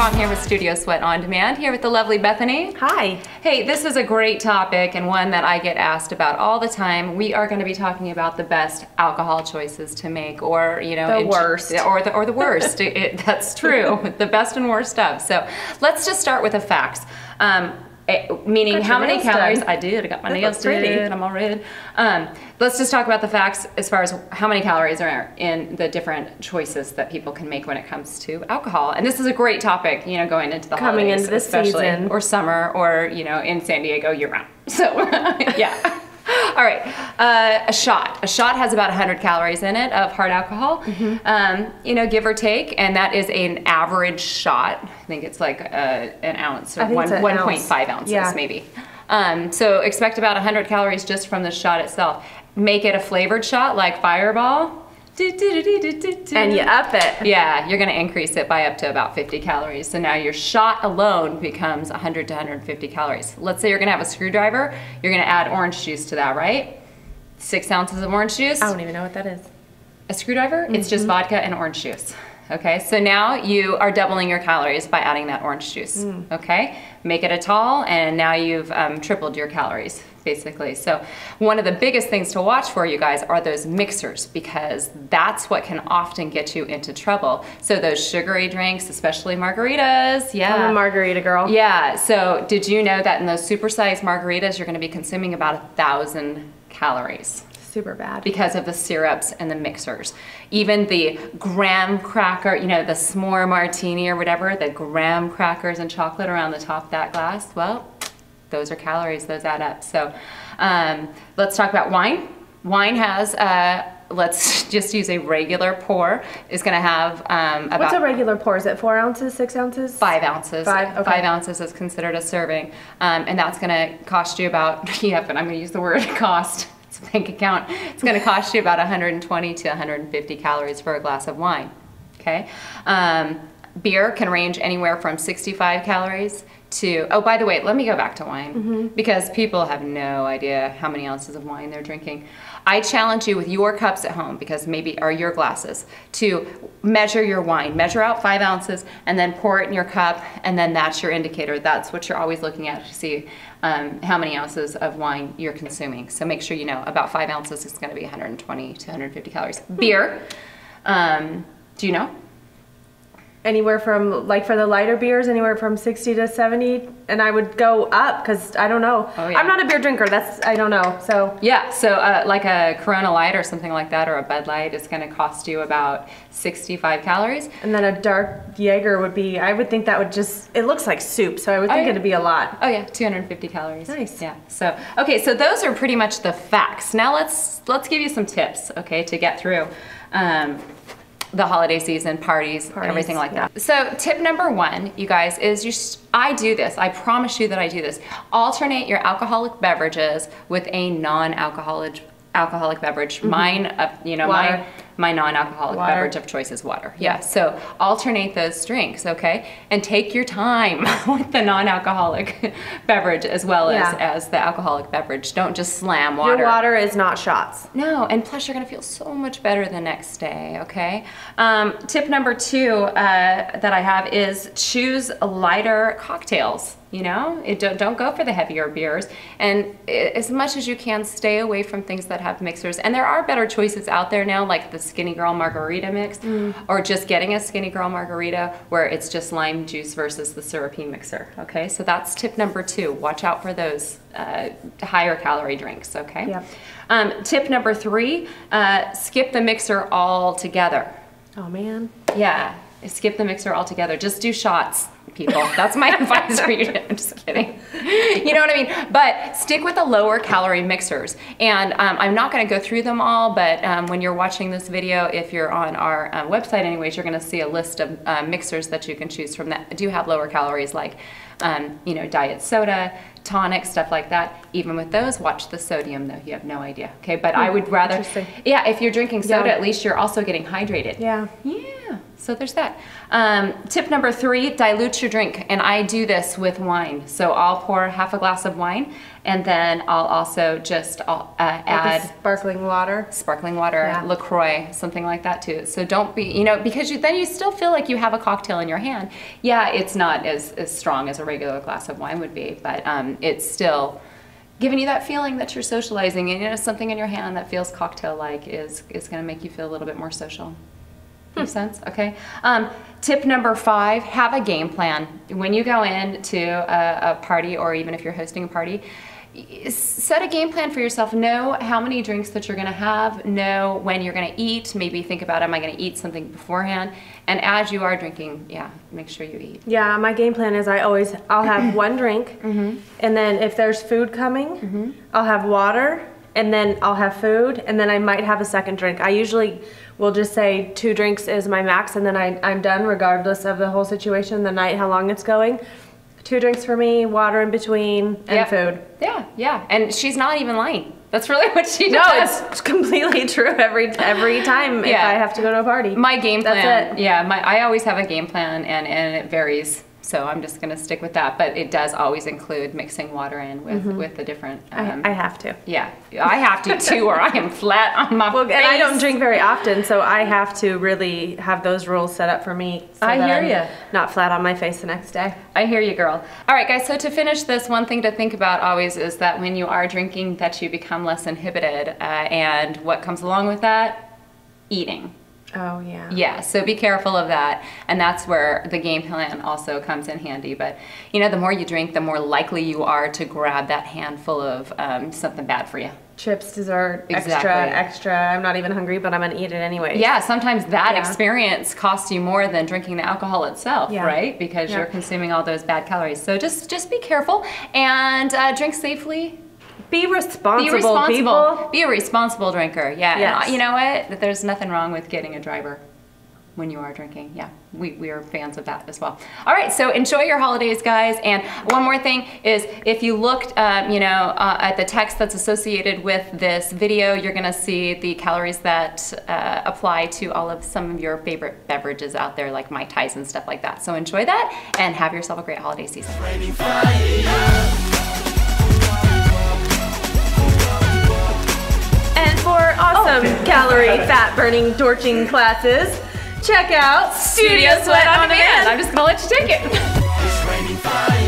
Kom here with Studio Sweat On Demand, here with the lovely Bethany. Hi. Hey, this is a great topic and one that I get asked about all the time. We are going to be talking about the best alcohol choices to make, or the worst. Or the worst. That's true. The best and worst of. So let's just start with the facts. Meaning how many calories I did. I got my nails did. I'm all red. Let's just talk about the facts as far as how many calories are in the different choices that people can make when it comes to alcohol. And this is a great topic, going into the holidays, into this especially season, or summer, or in San Diego year round. So yeah. All right, a shot. A shot has about 100 calories in it of hard alcohol, give or take, and that is an average shot. I think it's like an ounce or 1.5 ounces maybe. So expect about 100 calories just from the shot itself. Make it a flavored shot like Fireball. And you up it. Yeah, you're going to increase it by up to about 50 calories. So now your shot alone becomes 100 to 150 calories. Let's say you're going to have a screwdriver. You're going to add orange juice to that, right? 6 ounces of orange juice. I don't even know what that is. A screwdriver? It's just vodka and orange juice. Okay, so now you are doubling your calories by adding that orange juice. Okay, make it a tall, and now you've tripled your calories, basically. So one of the biggest things to watch for, you guys, are those mixers, because that's what can often get you into trouble. So those sugary drinks, especially margaritas, I'm a margarita girl. Yeah, so did you know that in those supersized margaritas, you're gonna be consuming about 1,000 calories? Super bad. Because of the syrups and the mixers. Even the graham cracker, the s'more martini or whatever, the graham crackers and chocolate around the top of that glass, well, those are calories, those add up. So let's talk about wine. Wine has, let's just use a regular pour, is gonna have about— What's a regular pour? Is it 4 ounces, 6 ounces? 5 ounces. 5, okay. 5 ounces is considered a serving. And that's gonna cost you about, but I'm gonna use the word cost. It's a bank account. It's going to cost you about 120 to 150 calories for a glass of wine. Okay. Beer can range anywhere from 65 calories to— oh, by the way, let me go back to wine, because people have no idea how many ounces of wine they're drinking. I challenge you with your cups at home, because or your glasses, to measure your wine. Measure out 5 ounces and then pour it in your cup, and then that's your indicator. That's what you're always looking at to see how many ounces of wine you're consuming. So make sure you know about 5 ounces is going to be 120 to 150 calories. Beer, do you know? Anywhere from, like for the lighter beers, anywhere from 60 to 70, and I would go up, because I don't know. Oh, yeah. I'm not a beer drinker, I don't know, so. Yeah, so like a Corona Light or something like that, or a Bud Light, is gonna cost you about 65 calories. And then a dark Jaeger would be, I would think that would just, it looks like soup, so I would think it'd be a lot. Oh yeah, 250 calories. Nice. Yeah, so, okay, so those are pretty much the facts. Now let's give you some tips, okay, to get through the holiday season, parties, everything like that. So tip number 1, you guys, is I do this. I promise you that I do this. Alternate your alcoholic beverages with a non-alcoholic beverage. Mine, my non-alcoholic beverage of choice is water. Yeah, so alternate those drinks, okay? And take your time with the non-alcoholic beverage as well as the alcoholic beverage. Don't just slam water. Your water is not shots. No, and plus you're gonna feel so much better the next day, okay? Tip number 2 that I have is choose lighter cocktails. Don't go for the heavier beers, and as much as you can, stay away from things that have mixers. And there are better choices out there now, like the Skinny Girl Margarita mix, or just getting a Skinny Girl Margarita where it's just lime juice versus the syrupy mixer. Okay, so that's tip number 2. Watch out for those higher calorie drinks. Okay. Yeah. Tip number 3: skip the mixer altogether. Oh man. Yeah. Skip the mixer altogether. Just do shots, people. That's my advice for you. I'm just kidding. You know what I mean? But stick with the lower calorie mixers. And I'm not going to go through them all, but when you're watching this video, if you're on our website anyways, you're going to see a list of mixers that you can choose from that do have lower calories, like diet soda, tonic, stuff like that. Even with those, watch the sodium, though. You have no idea. Okay, but I would rather, if you're drinking soda, at least you're also getting hydrated. Yeah. Yeah. So there's that. Tip number 3, dilute your drink. And I do this with wine. So I'll pour half a glass of wine, and then I'll also just add sparkling water, yeah. LaCroix, something like that too. So don't be, you know, because then you still feel like you have a cocktail in your hand. Yeah, it's not as strong as a regular glass of wine would be, but it's still giving you that feeling that you're socializing, and you know, something in your hand that feels cocktail-like is going to make you feel a little bit more social. Makes sense? Okay. Tip number 5, have a game plan. When you go into a party, or even if you're hosting a party, set a game plan for yourself. Know how many drinks that you're going to have. Know when you're going to eat. Maybe think about, am I going to eat something beforehand? And as you are drinking, yeah, make sure you eat. Yeah, my game plan is I'll have one drink, and then if there's food coming, I'll have water, and then I'll have food, and then I might have a second drink. I usually will just say 2 drinks is my max, and then I'm done regardless of the whole situation, the night, how long it's going. 2 drinks for me, water in between, and food. Yeah, yeah, and she's not even lying. That's really what she does. No, it's completely true every time if I have to go to a party. My game plan, that's it. Yeah, I always have a game plan, and it varies. So I'm just going to stick with that, but it does always include mixing water in with the different. I have to. Yeah, I have to too, or I am flat on my face. And I don't drink very often, so I have to really have those rules set up for me. So I hear you. Not flat on my face the next day. I hear you, girl. All right, guys. So to finish this, one thing to think about always is that when you are drinking, that you become less inhibited, and what comes along with that, eating. Oh, yeah. Yeah, so be careful of that, and that's where the game plan also comes in handy. But, you know, the more you drink, the more likely you are to grab that handful of something bad for you. Chips, dessert, extra. I'm not even hungry, but I'm going to eat it anyway. Yeah, sometimes that experience costs you more than drinking the alcohol itself, right? Because you're consuming all those bad calories. So just be careful and drink safely. Be responsible, people. Be a responsible drinker. Yeah. Yes. And you know what? There's nothing wrong with getting a driver when you are drinking. Yeah. We are fans of that as well. All right. So enjoy your holidays, guys. And one more thing is, if you looked, at the text that's associated with this video, you're going to see the calories that apply to some of your favorite beverages out there, like Mai Tais and stuff like that. So enjoy that and have yourself a great holiday season. For awesome calorie, fat-burning, torching classes, check out Studio Sweat on Demand. I'm just going to let you take it.